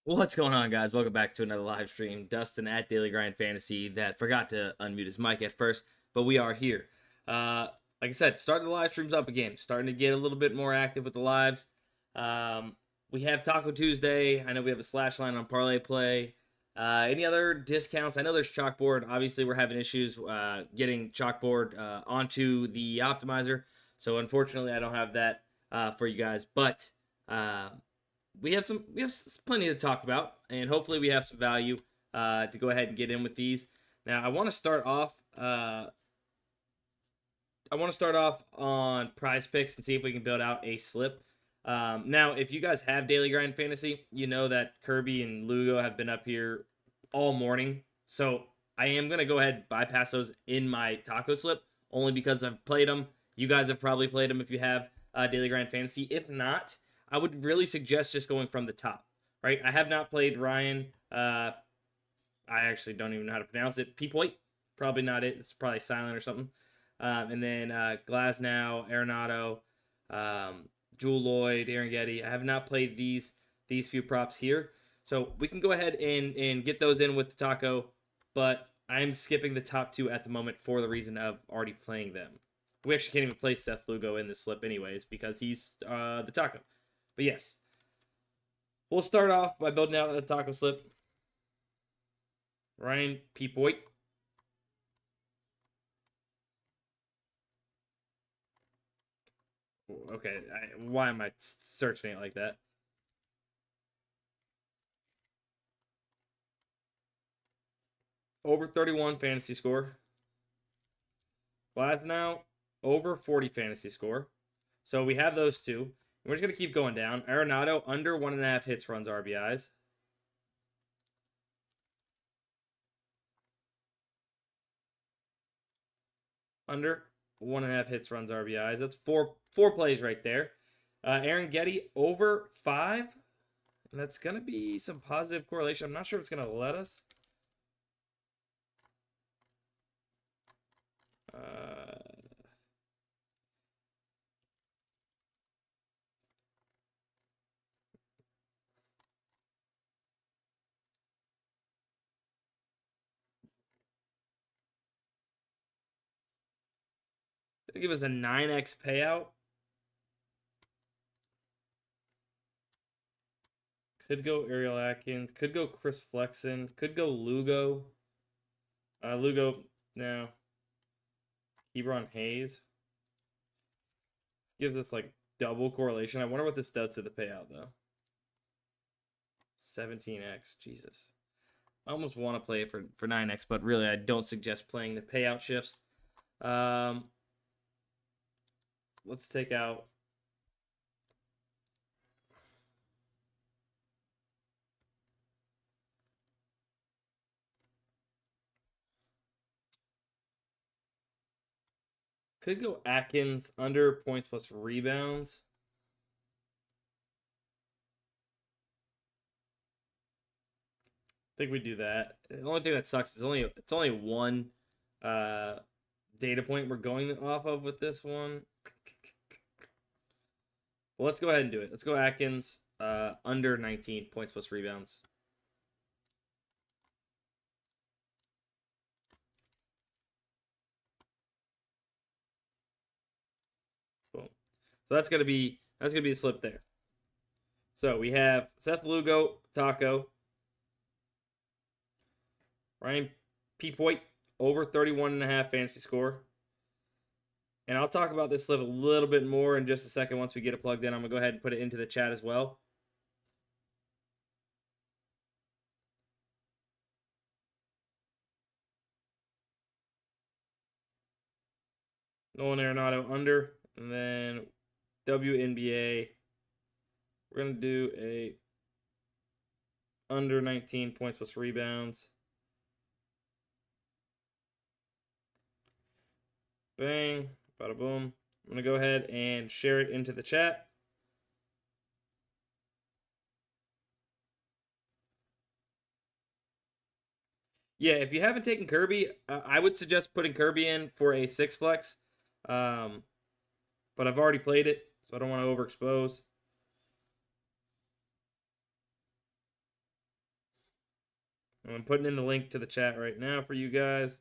What's going on, guys? Welcome back to another live stream. Dustin at Daily Grind Fantasy that forgot to unmute his mic at first, but we are here. Like I said, starting the live streams up again. Starting to get a little bit more active with the lives. We have Taco Tuesday. I know we have a slash line on ParlayPlay. Any other discounts? I know there's Chalkboard. Obviously, we're having issues getting Chalkboard onto the Optimizer. So unfortunately, I don't have that for you guys. But we have plenty to talk about, and hopefully we have some value to go ahead and get in with these. Now, I want to start off. On Prize Picks and see if we can build out a slip. Now, if you guys have Daily Grind Fantasy, you know that Kirby and Lugo have been up here all morning. So I am going to go ahead and bypass those in my taco slip, only because I've played them. You guys have probably played them if you have Daily Grind Fantasy. If not, I would really suggest just going from the top, right? I have not played Ryan. I actually don't even know how to pronounce it. Peepoit, probably not it. It's probably silent or something. And then Glasnow, Arenado, Jewel Lloyd, Aaron Getty. I have not played these few props here. So we can go ahead and get those in with the taco, but I'm skipping the top two at the moment for the reason of already playing them. We actually can't even play Seth Lugo in this slip anyways because he's the taco. But yes, we'll start off by building out a taco slip. Ryan Peepoit. Okay, why am I searching it like that? Over 31 fantasy score. Glasnow, over 40 fantasy score. So we have those two. And we're just going to keep going down. Arenado, under 1.5 hits, runs, RBIs. Under 1.5 hits, runs, RBIs. That's four plays right there. Aaron Getty, over 5. And that's going to be some positive correlation. I'm not sure if it's going to let us. It'll give us a 9x payout. Could go Ariel Atkins. Could go Chris Flexen. Could go Lugo. Lugo, no. Hebron Hayes. This gives us like double correlation. I wonder what this does to the payout though. 17x. Jesus. I almost want to play it for 9x, but really I don't suggest playing the payout shifts. Let's take out. Could go Atkins, under points plus rebounds. I think we do that. The only thing that sucks is it's only one data point we're going off of with this one. Well, let's go ahead and do it. Let's go Atkins, under 19 points plus rebounds. Boom. So that's gonna be a slip there. So we have Seth Lugo, Taco, Ryan Peepoit, over 31.5 fantasy score. And I'll talk about this slip a little bit more in just a second once we get it plugged in. I'm going to go ahead and put it into the chat as well. Nolan Arenado under. And then WNBA. We're going to do a under 19 points plus rebounds. Bang. Bada boom. I'm going to go ahead and share it into the chat. Yeah, if you haven't taken Kirby, I would suggest putting Kirby in for a 6 flex. But I've already played it, so I don't want to overexpose. I'm putting in the link to the chat right now for you guys.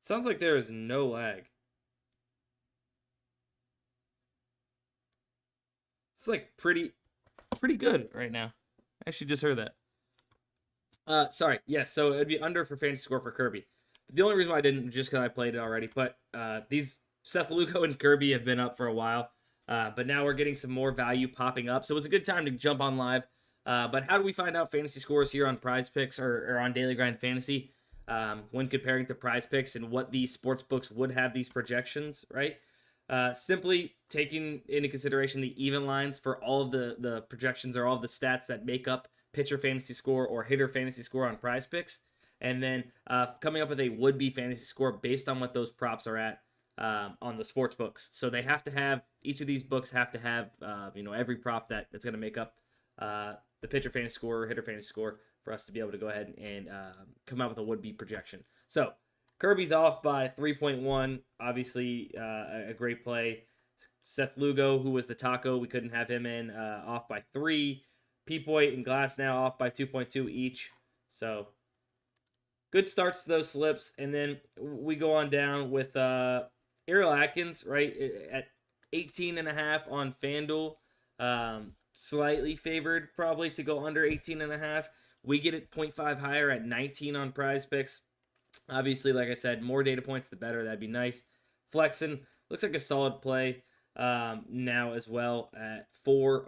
Sounds like there is no lag. It's like pretty good right now. I actually just heard that. Sorry. Yes, so it'd be under for fantasy score for Kirby. The only reason why I didn't was just because I played it already. But these Seth Lugo and Kirby have been up for a while. But now we're getting some more value popping up. So it's a good time to jump on live. But how do we find out fantasy scores here on PrizePicks or on Daily Grind Fantasy when comparing to PrizePicks and what these sports books would have these projections, right? Simply taking into consideration the even lines for all of the projections or all of the stats that make up pitcher fantasy score or hitter fantasy score on PrizePicks, and then coming up with a would-be fantasy score based on what those props are at on the sports books. So they have to have, each of these books have to have every prop that's going to make up the pitcher fantasy score or hitter fantasy score for us to be able to go ahead and come out with a would-be projection. So Kirby's off by 3.1. Obviously, a great play. Seth Lugo, who was the taco, we couldn't have him in, off by 3. Peepoy and Glass now off by 2.2 each. So good starts to those slips. And then we go on down with Ariel Atkins, right, at 18.5 on FanDuel. Slightly favored probably to go under 18.5. We get it 0.5 higher at 19 on PrizePicks. Obviously, like I said, more data points, the better. That'd be nice. Flexen looks like a solid play now as well at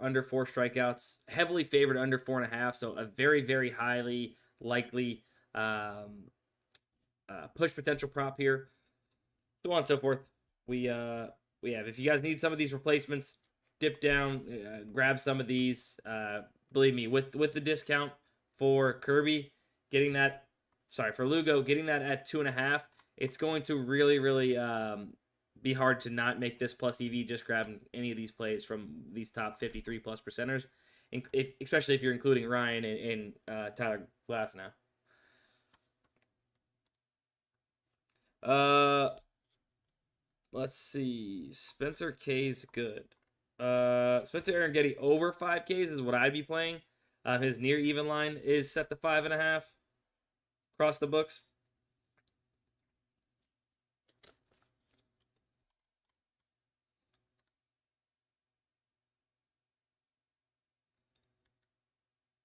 under 4 strikeouts. Heavily favored under 4.5, so a very, very highly likely push potential prop here. So on and so forth. We have. If you guys need some of these replacements, dip down, grab some of these. Believe me, with the discount for Kirby, getting that. Sorry, for Lugo, getting that at 2.5, it's going to really, really be hard to not make this plus EV just grabbing any of these plays from these top 53 plus percenters, especially if you're including Ryan and Tyler Glass now. Let's see. Spencer K's good. Spencer Aaron Getty over 5Ks is what I'd be playing. His near even line is set to 5.5 across the books.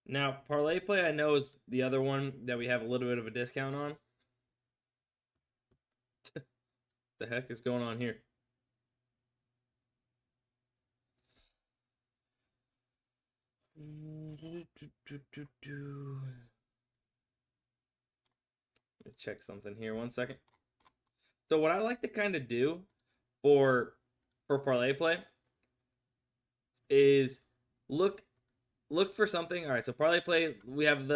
Now, ParlayPlay I know is the other one that we have a little bit of a discount on. The heck is going on here? Let me check something here. 1 second. So what I like to kind of do for ParlayPlay is look for something. All right, so ParlayPlay, we have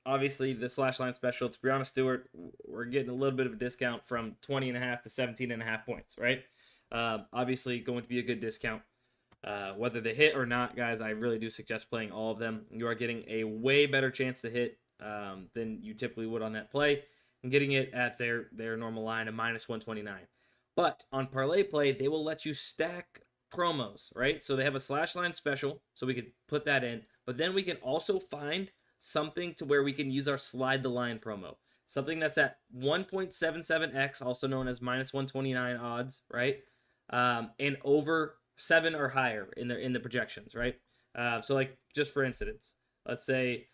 obviously the slash line special. It's Brianna Stewart. We're getting a little bit of a discount from 20.5 to 17.5 points, right? Obviously going to be a good discount. Whether they hit or not, guys, I really do suggest playing all of them. You are getting a way better chance to hit than you typically would on that play, and getting it at their normal line of -129. But on ParlayPlay, they will let you stack promos, right? So they have a slash line special, so we could put that in. But then we can also find something to where we can use our slide the line promo. Something that's at 1.77x, also known as -129 odds, right? And over 7 or higher in the projections, right? So like just for instance, let's say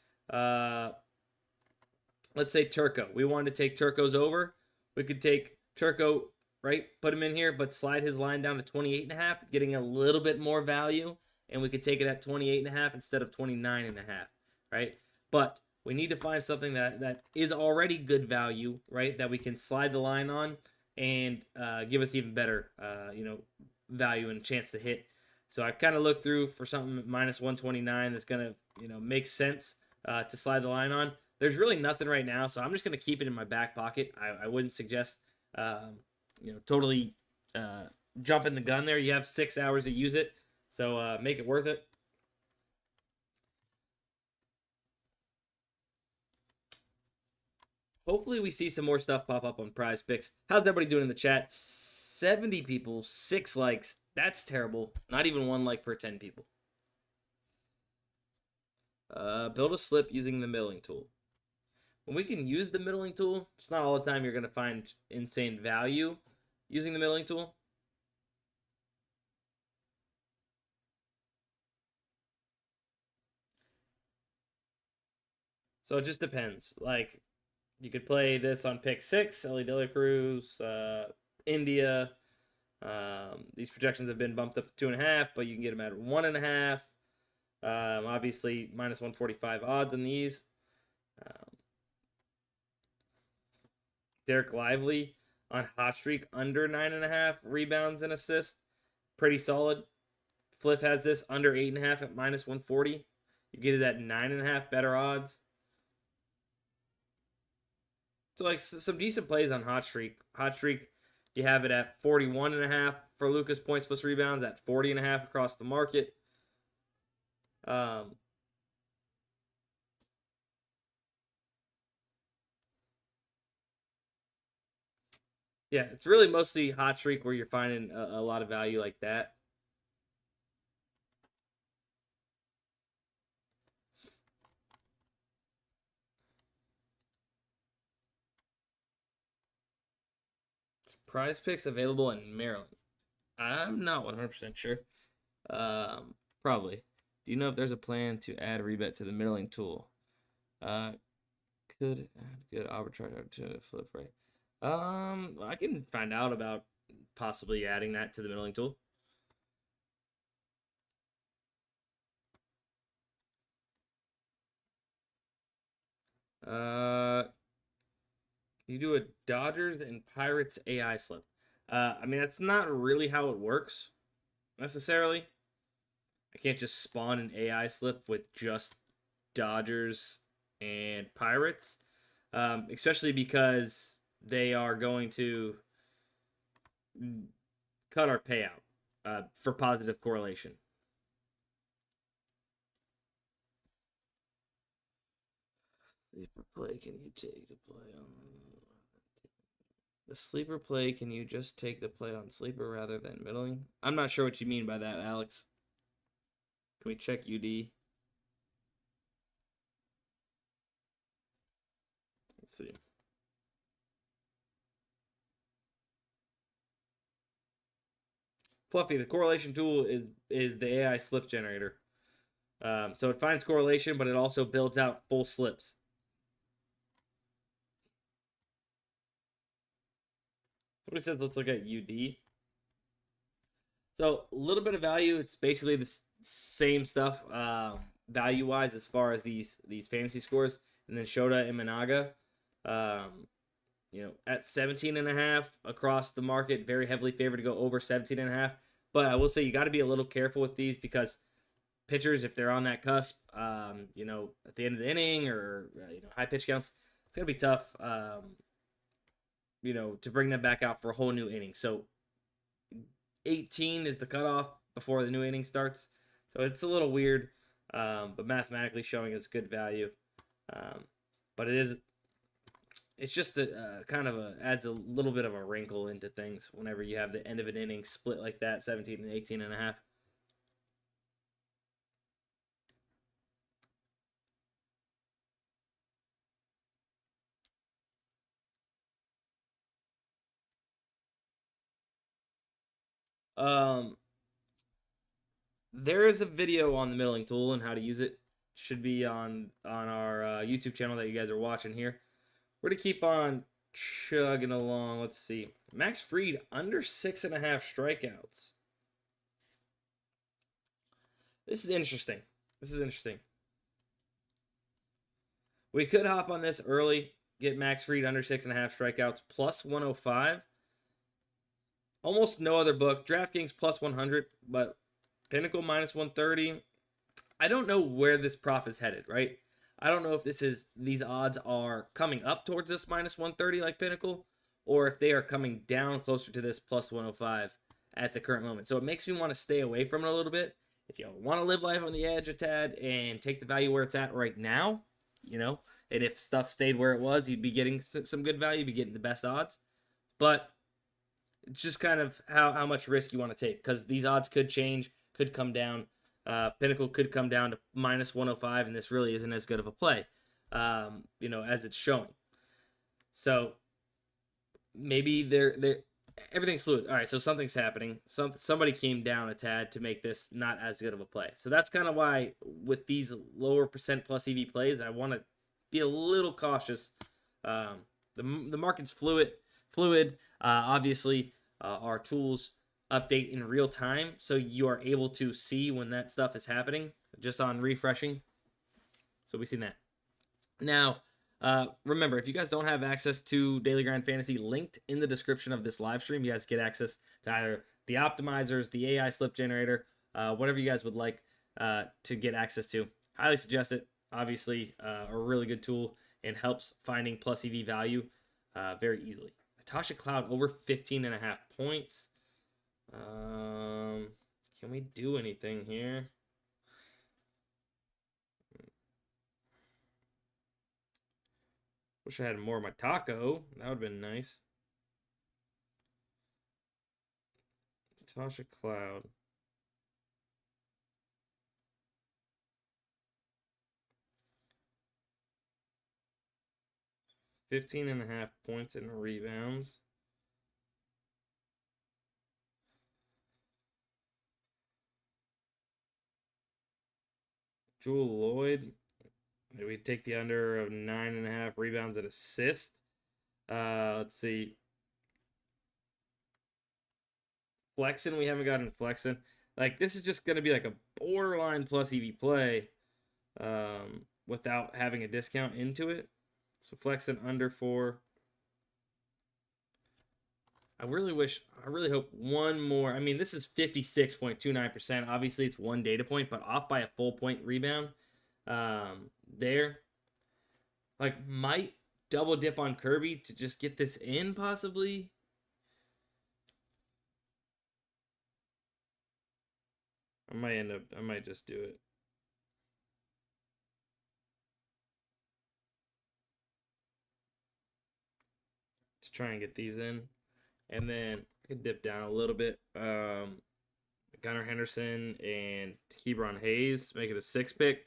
Turco. We wanted to take Turco's over. We could take Turco, right? Put him in here, but slide his line down to 28.5, getting a little bit more value, and we could take it at 28.5 instead of 29.5, right? But we need to find something that is already good value, right? That we can slide the line on and give us even better, value and chance to hit. So I kind of looked through for something -129 that's gonna, make sense to slide the line on. There's really nothing right now, so I'm just gonna keep it in my back pocket. I wouldn't suggest, totally jumping the gun there. You have 6 hours to use it, so make it worth it. Hopefully we see some more stuff pop up on PrizePicks. How's everybody doing in the chat? 70 people, 6 likes. That's terrible. Not even one like per 10 people. Build a slip using the middling tool. When we can use the middling tool, it's not all the time you're going to find insane value using the middling tool. So it just depends. Like, you could play this on pick 6, Ellie De La Cruz, India. These projections have been bumped up to 2.5, but you can get them at 1.5. Obviously, minus 145 odds on these. Derek Lively on hot streak under 9.5 rebounds and assists. Pretty solid. Fliff has this under 8.5 at minus 140. You get it at 9.5 better odds. So, like, some decent plays on hot streak. Hot streak, you have it at 41.5 for Lucas points plus rebounds, at 40.5 across the market. Yeah, it's really mostly hot streak where you're finding a lot of value like that. It's Prize Picks available in Maryland. I'm not 100% sure. Probably. Do you know if there's a plan to add rebet to the middling tool? Could add good arbitrage to Flip, right? I can find out about possibly adding that to the middling tool. You do a Dodgers and Pirates AI slip. I mean, that's not really how it works necessarily. I can't just spawn an AI slip with just Dodgers and Pirates, especially because they are going to cut our payout for positive correlation. Sleeper play, can you take the play on the sleeper play? Can you just take the play on sleeper rather than middling? I'm not sure what you mean by that, Alex. Can we check UD? Let's see. Fluffy, the correlation tool is the AI slip generator. So it finds correlation, but it also builds out full slips. Somebody says let's look at UD. So a little bit of value. It's basically the same stuff value-wise as far as these fantasy scores. And then Shota and Managa, at 17.5 across the market, very heavily favored to go over 17.5. But I will say you got to be a little careful with these because pitchers, if they're on that cusp, at the end of the inning or high pitch counts, it's gonna be tough. To bring them back out for a whole new inning. So 18 is the cutoff before the new inning starts. So it's a little weird, but mathematically showing it's good value. But it's just adds a little bit of a wrinkle into things whenever you have the end of an inning split like that, 17 and 18.5. There is a video on the middling tool and how to use it. Should be on our YouTube channel that you guys are watching here. We're to keep on chugging along. Let's see. Max Fried under 6.5 strikeouts. This is interesting. We could hop on this early, get Max Fried under 6.5 strikeouts plus 105. Almost no other book. DraftKings plus 100, but Pinnacle minus 130. I don't know where this prop is headed, right? I don't know if these odds are coming up towards this minus 130 like Pinnacle, or if they are coming down closer to this plus 105 at the current moment. So it makes me want to stay away from it a little bit. If you want to live life on the edge a tad and take the value where it's at right now, and if stuff stayed where it was, you'd be getting some good value, you'd be getting the best odds. But it's just kind of how much risk you want to take, because these odds could change, could come down. Pinnacle could come down to minus 105, and this really isn't as good of a play, as it's showing. So maybe everything's fluid. All right, so something's happening. Somebody came down a tad to make this not as good of a play. So that's kind of why with these lower percent plus EV plays, I want to be a little cautious. The market's fluid. Obviously, our tools update in real time, so you are able to see when that stuff is happening just on refreshing. So we've seen that. Now, remember, if you guys don't have access to Daily Grind Fantasy, linked in the description of this live stream, you guys get access to either the optimizers, the AI slip generator, whatever you guys would like to get access to. Highly suggest it. Obviously, a really good tool and helps finding plus EV value very easily. Natasha Cloud over 15.5 points. Can we do anything here? Wish I had more of my taco. That would have been nice. Natasha Cloud. $15.5 points in rebounds. Jewel Lloyd. Maybe we take the under of 9.5 rebounds and assists. Let's see. Flexing, we haven't gotten flexing. Like, this is just going to be like a borderline plus EV play without having a discount into it. So flexing under 4. I really hope one more. I mean, this is 56.29%. Obviously, it's one data point, but off by a full point rebound. There. Like, might double dip on Kirby to just get this in, possibly. I might just do it. To try and get these in. And then I can dip down a little bit. Gunnar Henderson and Hebron Hayes, make it a 6 pick.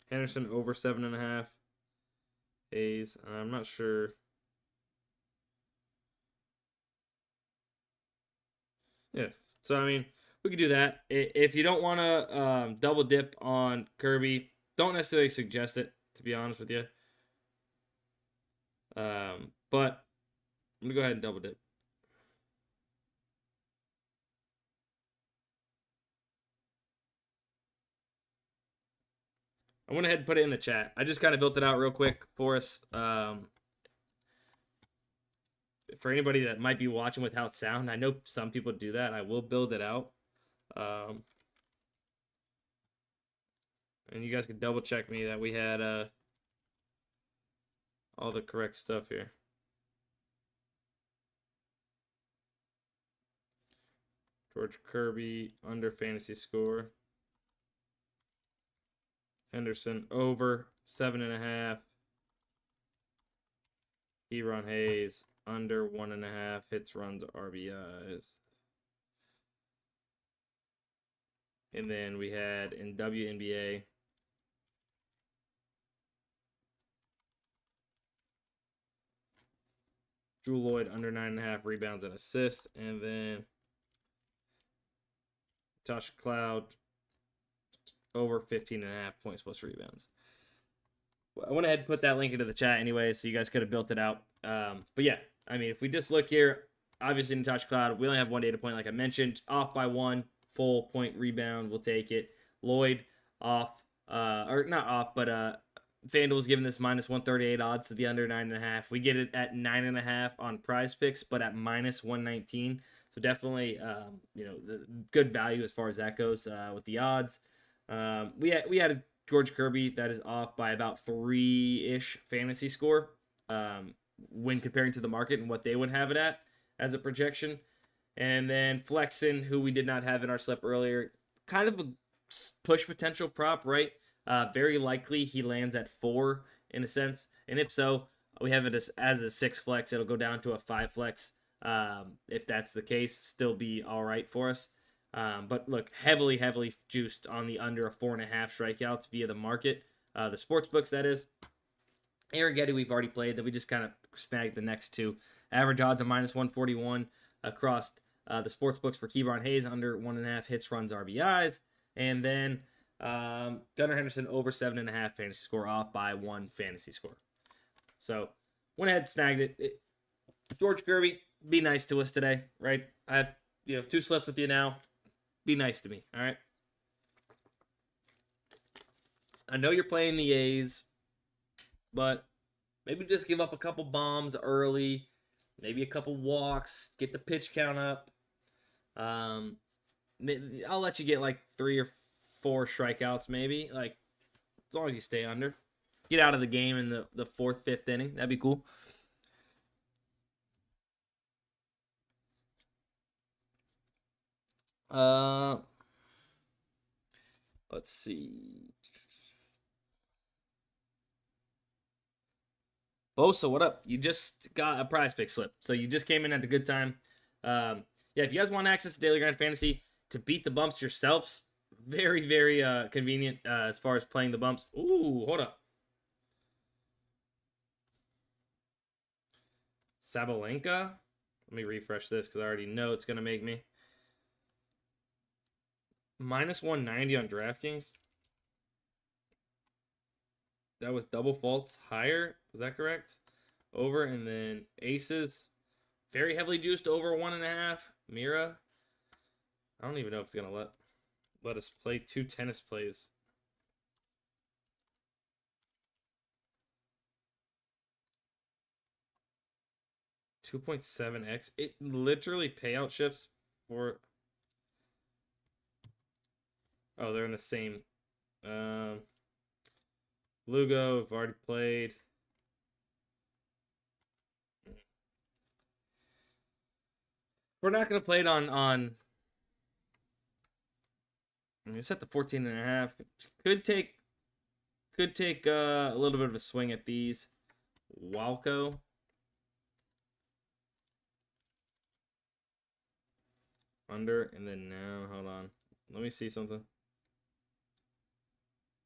Henderson over 7.5. Hayes, I'm not sure. Yeah, so I mean, we could do that. If you don't want to double dip on Kirby, don't necessarily suggest it, to be honest with you. But I'm gonna go ahead and double dip. I went ahead and put it in the chat. I just kind of built it out real quick for us. For anybody that might be watching without sound, I know some people do that. I will build it out. And you guys can double check me that we had all the correct stuff here. George Kirby under fantasy score. Henderson over 7.5. Hebron Hayes under 1.5 hits, runs, RBIs. And then we had in WNBA Jewel Lloyd under 9.5 rebounds and assists. And then Tasha Cloud over 15.5 points plus rebounds. I went ahead and put that link into the chat anyway, so you guys could have built it out. But yeah, I mean, if we just look here, obviously Natasha Cloud, we only have one data point, like I mentioned, off by 1 full point rebound. We'll take it. Lloyd off, or not off, but FanDuel's giving this minus 138 odds to the under 9.5. We get it at 9.5 on PrizePicks, but at minus 119. So definitely, the good value as far as that goes with the odds. We had a George Kirby that is off by about 3-ish fantasy score when comparing to the market and what they would have it at as a projection. And then Flexen, who we did not have in our slip earlier, kind of a push potential prop, right? Very likely he lands at 4 in a sense? And if so, we have it as a 6 flex. It'll go down to a 5 flex. If that's the case, still be all right for us. But look, heavily juiced on the under a 4.5 strikeouts via the market, the sports books, that is. Arrighetti we've already played, that we just kind of snagged the next two. Average odds of -141 across the sports books for Keybron Hayes, under 1.5 hits, runs, RBIs. And then Gunnar Henderson over 7.5 fantasy score, off by 1 fantasy score. So went ahead, snagged it. George Kirby, be nice to us today, right? I have 2 slips with you now. Be nice to me, all right? I know you're playing the A's, but maybe just give up a couple bombs early, maybe a couple walks, get the pitch count up. I'll let you get like 3 or 4 strikeouts, maybe, like, as long as you stay under. Get out of the game in the 4th, 5th inning. That'd be cool. Let's see. Bosa, what up? You just got a prize pick slip, so you just came in at a good time. Yeah, if you guys want access to Daily Grind Fantasy to beat the bumps yourselves, very, very convenient as far as playing the bumps. Ooh, hold up. Sabalenka? Let me refresh this because I already know it's going to make me. -190 on DraftKings. That was double faults higher. Was that correct? Over, and then aces. Very heavily juiced, over 1.5. Mira. I don't even know if it's going to let us play 2 tennis plays. $2.7x. It literally payout shifts for... Oh, they're in the same. Lugo, I've already played. We're not going to play it on... I mean, set the 14.5. Could take a little bit of a swing at these. Walco. Under, and then now, hold on. Let me see something.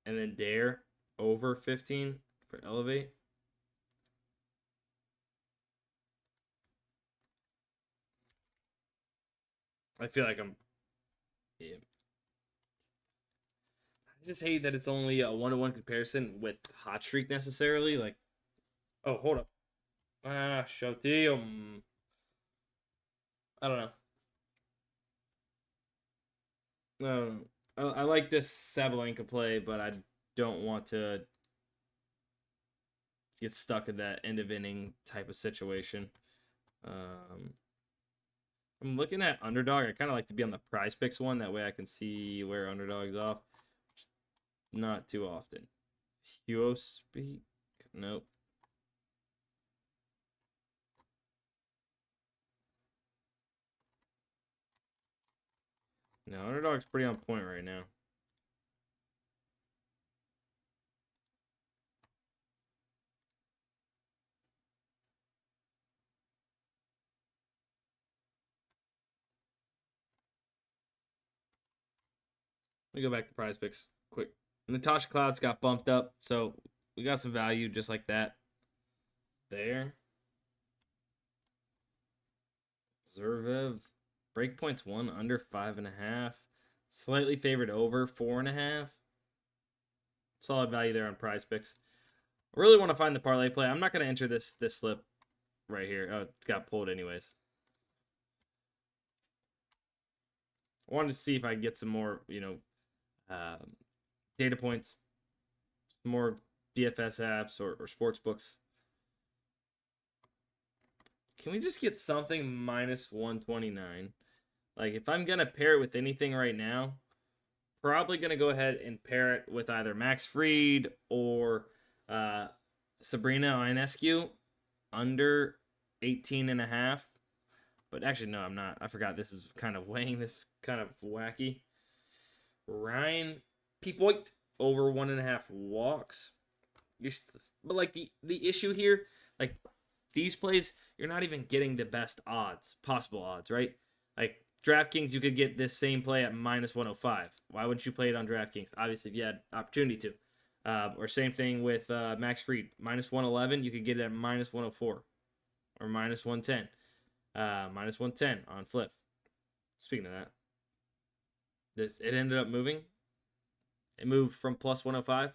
And then Dare over 15 for Elevate. I feel like I'm... Yeah. I just hate that it's only a 1-to-1 comparison with Hot Streak necessarily. Like, oh, hold up. Showtime. I don't know. I like this Sabalenka play, but I don't want to get stuck in that end of inning type of situation. I'm looking at Underdog. I kind of like to be on the PrizePicks one. That way I can see where Underdog's off. Not too often. Huo speak? Nope. No, Underdog's pretty on point right now. Let me go back to PrizePicks quick. Natasha Clouds got bumped up, so we got some value just like that. There. Zervev. Breakpoints 1, under 5.5. Slightly favored over 4.5. Solid value there on PrizePicks. I really want to find the parlay play. I'm not going to enter this slip right here. Oh, it got pulled anyways. I wanted to see if I can get some more, data points, more DFS apps or sports books. Can we just get something -129? Like, if I'm going to pair it with anything right now, probably going to go ahead and pair it with either Max Fried or Sabrina Ionescu, under 18.5. But actually, no, I'm not. I forgot this is kind of weighing this kind of wacky. Ryan Peepoit, over 1.5 walks. but like the issue here, like these plays, you're not even getting the best possible odds, right? Like DraftKings, you could get this same play at minus 105. Why wouldn't you play it on DraftKings? Obviously, if you had opportunity to. Or same thing with Max Fried, minus 111, you could get it at minus 104 or minus 110. Minus 110 on Fliff. Speaking of that, it ended up moving. It moved from plus 105.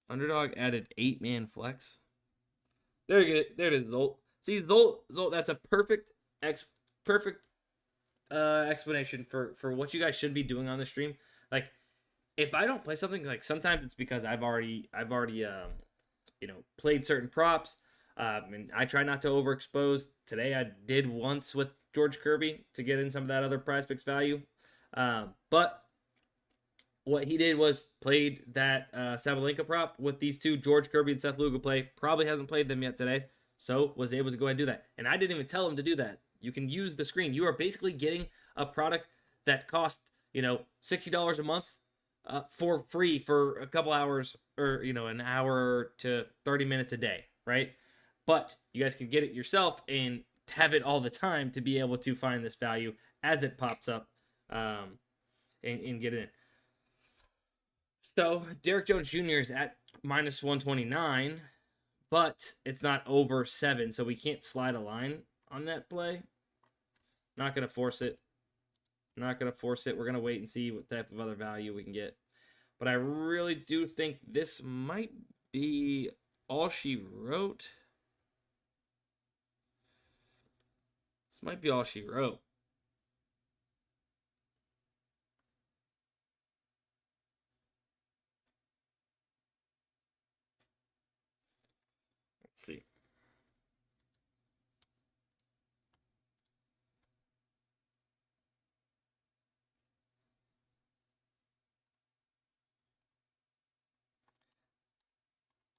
Underdog added 8-man flex. There it is, Zolt. See, Zolt, that's a perfect explanation for what you guys should be doing on the stream. Like, if I don't play something, like sometimes it's because I've already played certain props. And I try not to overexpose. Today I did once with George Kirby to get in some of that other PrizePicks value. But what he did was played that Sabalenka prop with these two, George Kirby and Seth Lugo play. Probably hasn't played them yet today, so was able to go ahead and do that. And I didn't even tell him to do that. You can use the screen. You are basically getting a product that costs, $60 a month for free for a couple hours or, an hour to 30 minutes a day, right? But you guys can get it yourself and have it all the time to be able to find this value as it pops up and get it in. So Derek Jones Jr. is at minus 129, but it's not over 7, so we can't slide a line on that play. Not going to force it. We're going to wait and see what type of other value we can get. But I really do think this might be all she wrote. This might be all she wrote. Let's see.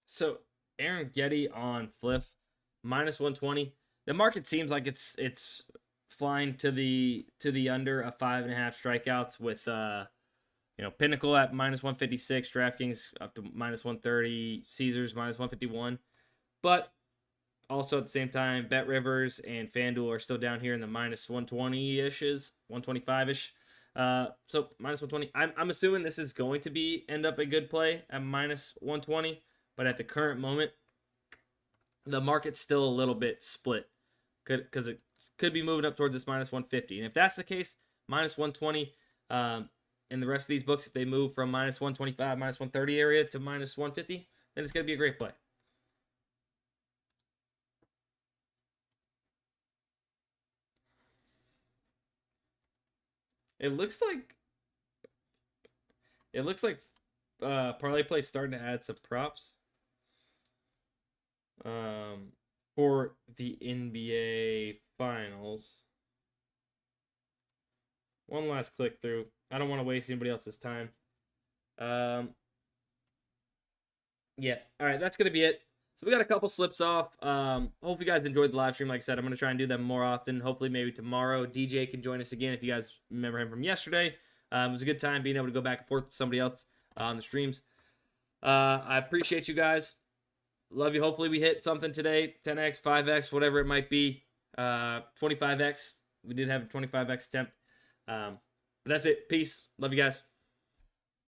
So Aaron Getty on Fliff, minus 120. The market seems like it's flying to the under a 5.5 strikeouts with Pinnacle at minus 156, DraftKings up to minus 130, Caesars minus 151. But also at the same time, Bet Rivers and FanDuel are still down here in the minus 120-ishes, 125-ish. So minus 120. I'm assuming this is going to end up a good play at minus 120. But at the current moment, the market's still a little bit split because it could be moving up towards this minus 150. And if that's the case, minus 120 in the rest of these books, if they move from minus 125, minus 130 area to minus 150, then it's going to be a great play. It looks like ParlayPlay starting to add some props for the NBA Finals. One last click through. I don't want to waste anybody else's time. Yeah. All right, that's going to be it. So we got a couple slips off. Hopefully you guys enjoyed the live stream. Like I said, I'm going to try and do them more often. Hopefully maybe tomorrow DJ can join us again if you guys remember him from yesterday. It was a good time being able to go back and forth with somebody else on the streams. I appreciate you guys. Love you. Hopefully we hit something today. 10x, 5x, whatever it might be. 25x. We did have a 25x attempt. But that's it. Peace. Love you guys.